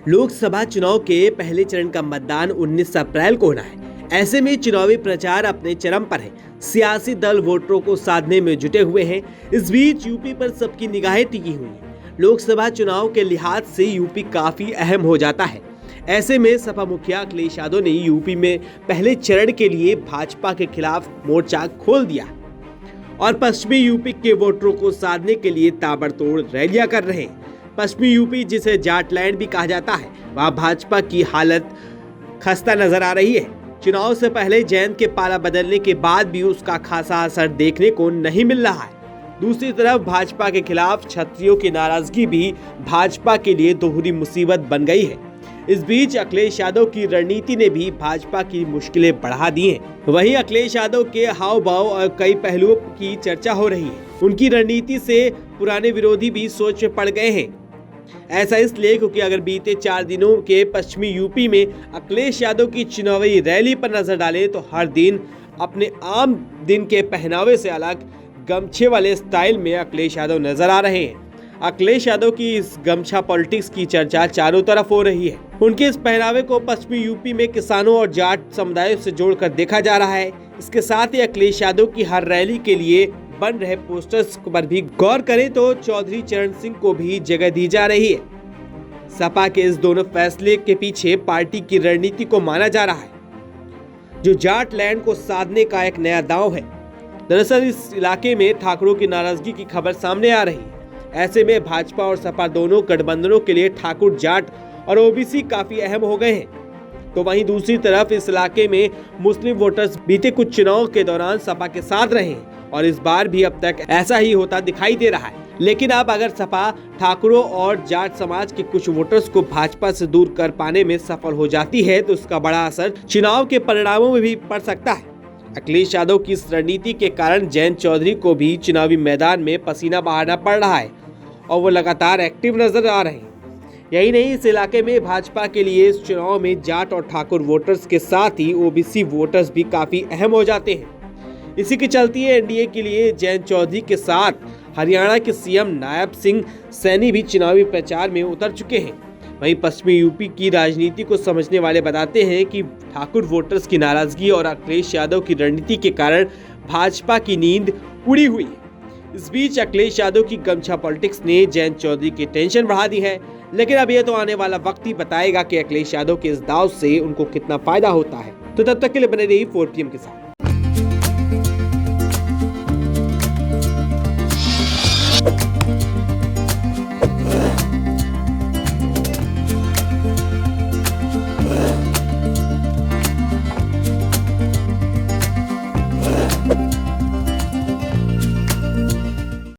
लोकसभा चुनाव के पहले चरण का मतदान 19 अप्रैल को होना है। ऐसे में चुनावी प्रचार अपने चरम पर है। सियासी दल वोटरों को साधने में जुटे हुए हैं। इस बीच यूपी पर सबकी निगाहें टिकी हुई हैं। लोकसभा चुनाव के लिहाज से यूपी काफी अहम हो जाता है। ऐसे में सपा मुखिया अखिलेश यादव ने यूपी में पहले चरण के लिए भाजपा के खिलाफ मोर्चा खोल दिया और पश्चिमी यूपी के वोटरों को साधने के लिए ताबड़तोड़ रैलियां कर रहे हैं। पश्चिमी यूपी, जिसे जाटलैंड भी कहा जाता है, वहां भाजपा की हालत खस्ता नजर आ रही है। चुनाव से पहले जयंत के पाला बदलने के बाद भी उसका खासा असर देखने को नहीं मिल रहा है। दूसरी तरफ भाजपा के खिलाफ क्षत्रियों की नाराजगी भी भाजपा के लिए दोहरी मुसीबत बन गई है। इस बीच अखिलेश यादव की रणनीति ने भी भाजपा की मुश्किलें बढ़ा दी हैं। वहीं अखिलेश यादव के हाव भाव और कई पहलुओं की चर्चा हो रही है। उनकी रणनीति से पुराने विरोधी भी सोच में पड़ गए हैं। ऐसा इसलिए क्योंकि अगर बीते 4 दिनों के पश्चिमी यूपी में अखिलेश यादव की चुनावी रैली पर नजर डालें तो हर दिन अपने आम दिन के पहनावे से अलग गमछे वाले स्टाइल में अखिलेश यादव नजर आ रहे हैं। अखिलेश यादव की इस गमछा पॉलिटिक्स की चर्चा चारों तरफ हो रही है। उनके इस पहनावे को पश्चिमी यूपी में किसानों और जाट समुदायों से जोड़कर देखा जा रहा है। इसके साथ ही अखिलेश यादव की हर रैली के लिए बन रहे पोस्टर्स पर भी गौर करें तो चौधरी चरण सिंह को भी जगह दी जा रही है। सपा के इस दोनों फैसले के पीछे पार्टी की रणनीति को माना जा रहा है, जो जाटलैंड को साधने का एक नया दांव है। दरअसल इस इलाके में ठाकुरों की नाराजगी की खबर सामने आ रही है। ऐसे में भाजपा और सपा दोनों गठबंधनों के लिए ठाकुर, जाट और ओबीसी काफी अहम हो गए हैं। तो वहीं दूसरी तरफ इस इलाके में मुस्लिम वोटर्स बीते कुछ चुनाव के दौरान सपा के साथ रहे हैं और इस बार भी अब तक ऐसा ही होता दिखाई दे रहा है। लेकिन अब अगर सपा ठाकुरों और जाट समाज के कुछ वोटर्स को भाजपा से दूर कर पाने में सफल हो जाती है तो उसका बड़ा असर चुनाव के परिणामों में भी पड़ सकता है। अखिलेश यादव की इस रणनीति के कारण जयंत चौधरी को भी चुनावी मैदान में पसीना बहाना पड़ रहा है और वो लगातार एक्टिव नजर आ रहे हैं। यही नहीं, इस इलाके में भाजपा के लिए इस चुनाव में जाट और ठाकुर वोटर्स के साथ ही ओबीसी वोटर्स भी काफी अहम हो जाते हैं। इसी के चलती एनडीए के लिए जयंत चौधरी के साथ हरियाणा के सीएम नायब सिंह सैनी भी चुनावी प्रचार में उतर चुके हैं। वहीं पश्चिमी यूपी की राजनीति को समझने वाले बताते हैं कि ठाकुर वोटर्स की नाराजगी और अखिलेश यादव की रणनीति के कारण भाजपा की नींद उड़ी हुई है। इस बीच अखिलेश यादव की गमछा पॉलिटिक्स ने जयंत चौधरी की टेंशन बढ़ा दी है। लेकिन अब यह तो आने वाला वक्त ही बताएगा कि अखिलेश यादव के इस दाव से उनको कितना फायदा होता है। तो तब तक के लिए बने रहिए 4PM के साथ।